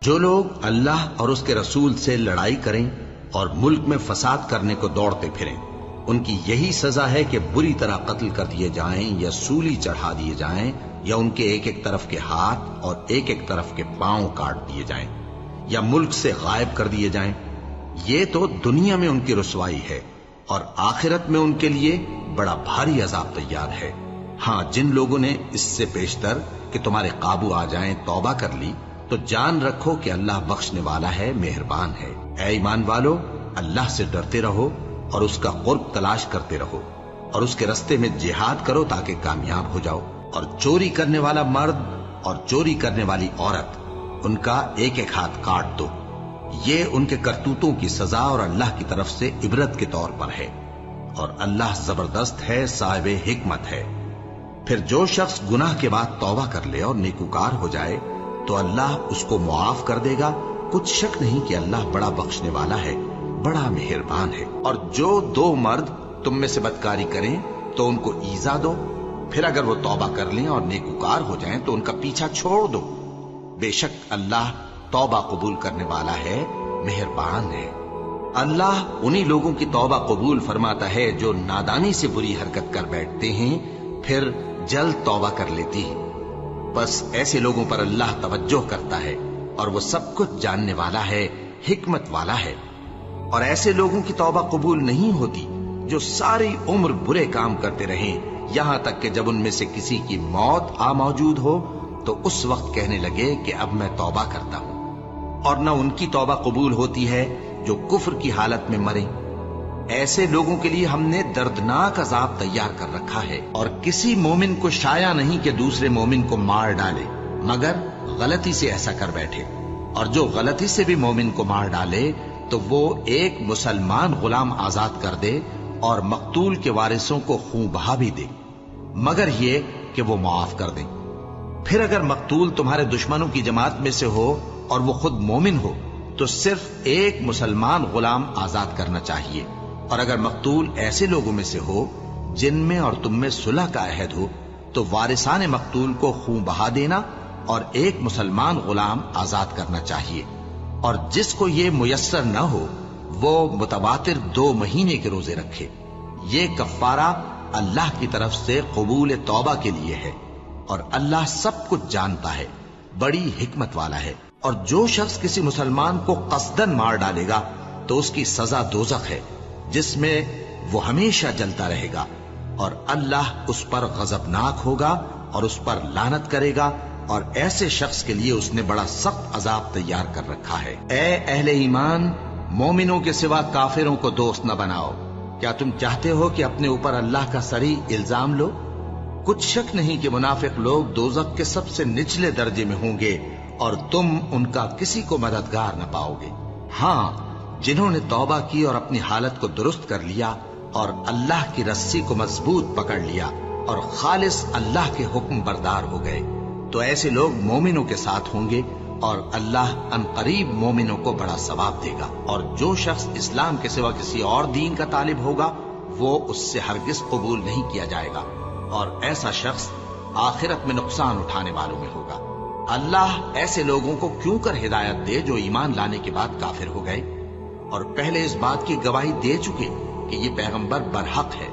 جو لوگ اللہ اور اس کے رسول سے لڑائی کریں اور ملک میں فساد کرنے کو دوڑتے پھریں، ان کی یہی سزا ہے کہ بری طرح قتل کر دیے جائیں یا سولی چڑھا دیے جائیں، یا ان کے ایک ایک طرف کے ہاتھ اور ایک ایک طرف کے پاؤں کاٹ دیے جائیں، یا ملک سے غائب کر دیے جائیں۔ یہ تو دنیا میں ان کی رسوائی ہے، اور آخرت میں ان کے لیے بڑا بھاری عذاب تیار ہے۔ ہاں، جن لوگوں نے اس سے پیشتر کہ تمہارے قابو آ جائیں توبہ کر لی، تو جان رکھو کہ اللہ بخشنے والا ہے، مہربان ہے۔ اے ایمان والو، اللہ سے ڈرتے رہو اور اس کا قرب تلاش کرتے رہو، اور اس کے رستے میں جہاد کرو تاکہ کامیاب ہو جاؤ۔ اور چوری کرنے والا مرد اور چوری کرنے والی عورت، ان کا ایک ایک ہاتھ کاٹ دو۔ یہ ان کے کرتوتوں کی سزا اور اللہ کی طرف سے عبرت کے طور پر ہے، اور اللہ زبردست ہے، صاحب حکمت ہے۔ پھر جو شخص گناہ کے بعد توبہ کر لے اور نیکوکار ہو جائے تو اللہ اس کو معاف کر دے گا۔ کچھ شک نہیں کہ اللہ بڑا بخشنے والا ہے، بڑا مہربان ہے۔ اور جو دو مرد تم میں سے بدکاری کریں تو ان کو ایذا دو، پھر اگر وہ توبہ کر لیں اور نیکوکار ہو جائیں تو ان کا پیچھا چھوڑ دو۔ بے شک اللہ توبہ قبول کرنے والا ہے، مہربان ہے۔ اللہ انہی لوگوں کی توبہ قبول فرماتا ہے جو نادانی سے بری حرکت کر بیٹھتے ہیں پھر جلد توبہ کر لیتی ہیں۔ بس ایسے لوگوں پر اللہ توجہ کرتا ہے، اور وہ سب کچھ جاننے والا ہے، حکمت والا ہے۔ اور ایسے لوگوں کی توبہ قبول نہیں ہوتی جو ساری عمر برے کام کرتے رہیں، یہاں تک کہ جب ان میں سے کسی کی موت آ موجود ہو تو اس وقت کہنے لگے کہ اب میں توبہ کرتا ہوں۔ اور نہ ان کی توبہ قبول ہوتی ہے جو کفر کی حالت میں مریں۔ ایسے لوگوں کے لیے ہم نے دردناک عذاب تیار کر رکھا ہے، اور کسی مومن کو شایع نہیں کہ دوسرے مومن کو مار ڈالے مگر غلطی سے ایسا کر بیٹھے، اور جو غلطی سے بھی مومن کو مار ڈالے تو وہ ایک مسلمان غلام آزاد کر دے اور مقتول کے وارثوں کو خون بہا بھی دے، مگر یہ کہ وہ معاف کر دیں۔ پھر اگر مقتول تمہارے دشمنوں کی جماعت میں سے ہو اور وہ خود مومن ہو تو صرف ایک مسلمان غلام آزاد کرنا چاہیے، اور اگر مقتول ایسے لوگوں میں سے ہو جن میں اور تم میں صلح کا عہد ہو تو وارثان مقتول کو خون بہا دینا اور ایک مسلمان غلام آزاد کرنا چاہیے۔ اور جس کو یہ میسر نہ ہو وہ متواتر 2 مہینے کے روزے رکھے۔ یہ کفارہ اللہ کی طرف سے قبول توبہ کے لیے ہے، اور اللہ سب کچھ جانتا ہے، بڑی حکمت والا ہے۔ اور جو شخص کسی مسلمان کو قصدن مار ڈالے گا تو اس کی سزا دوزخ ہے، جس میں وہ ہمیشہ جلتا رہے گا، اور اللہ اس پر غضبناک ہوگا اور اس پر لعنت کرے گا، اور ایسے شخص کے لیے اس نے بڑا سخت عذاب تیار کر رکھا ہے۔ اے اہل ایمان، مومنوں کے سوا کافروں کو دوست نہ بناؤ۔ کیا تم چاہتے ہو کہ اپنے اوپر اللہ کا صریح الزام لو؟ کچھ شک نہیں کہ منافق لوگ دوزخ کے سب سے نچلے درجے میں ہوں گے، اور تم ان کا کسی کو مددگار نہ پاؤ گے۔ ہاں، جنہوں نے توبہ کی اور اپنی حالت کو درست کر لیا اور اللہ کی رسی کو مضبوط پکڑ لیا اور خالص اللہ کے حکم بردار ہو گئے تو ایسے لوگ مومنوں کے ساتھ ہوں گے، اور اللہ ان قریب مومنوں کو بڑا ثواب دے گا۔ اور جو شخص اسلام کے سوا کسی اور دین کا طالب ہوگا وہ اس سے ہرگز قبول نہیں کیا جائے گا، اور ایسا شخص آخرت میں نقصان اٹھانے والوں میں ہوگا۔ اللہ ایسے لوگوں کو کیوں کر ہدایت دے جو ایمان لانے کے بعد کافر ہو گئے اور پہلے اس بات کی گواہی دے چکے کہ یہ پیغمبر برحق ہے،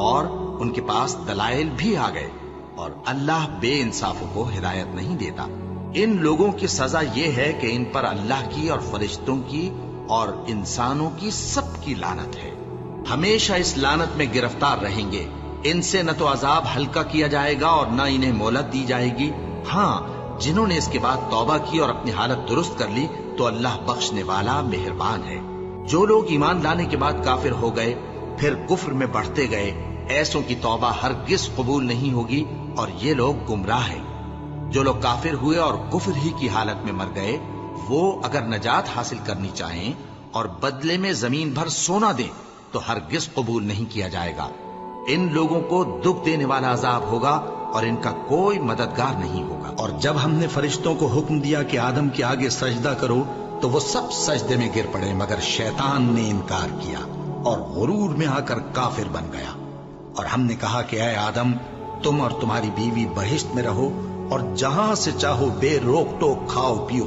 اور ان کے پاس دلائل بھی آ گئے، اور اللہ بے انصافوں کو ہدایت نہیں دیتا۔ ان لوگوں کی سزا یہ ہے کہ ان پر اللہ کی اور فرشتوں کی اور انسانوں کی سب کی لعنت ہے، ہمیشہ اس لعنت میں گرفتار رہیں گے۔ ان سے نہ تو عذاب ہلکا کیا جائے گا اور نہ انہیں مہلت دی جائے گی۔ ہاں، جنہوں نے اس کے بعد توبہ کی اور اپنی حالت درست کر لی تو اللہ بخشنے والا مہربان ہے۔ جو لوگ ایمان لانے کے بعد کافر ہو گئے پھر کفر میں بڑھتے گئے، ایسوں کی توبہ ہرگز قبول نہیں ہوگی، اور یہ لوگ گمراہ ہیں۔ جو لوگ کافر ہوئے اور کفر ہی کی حالت میں مر گئے، وہ اگر نجات حاصل کرنی چاہیں اور بدلے میں زمین بھر سونا دیں تو ہرگز قبول نہیں کیا جائے گا۔ ان لوگوں کو دکھ دینے والا عذاب ہوگا اور ان کا کوئی مددگار نہیں ہوگا۔ اور جب ہم نے فرشتوں کو حکم دیا کہ آدم کے آگے سجدہ کرو تو وہ سب سجدے میں گر پڑے، مگر شیطان نے انکار کیا اور غرور میں آ کر کافر بن گیا۔ اور ہم نے کہا کہ اے آدم، تم اور تمہاری بیوی بہشت میں رہو اور جہاں سے چاہو بے روک ٹوک کھاؤ پیو،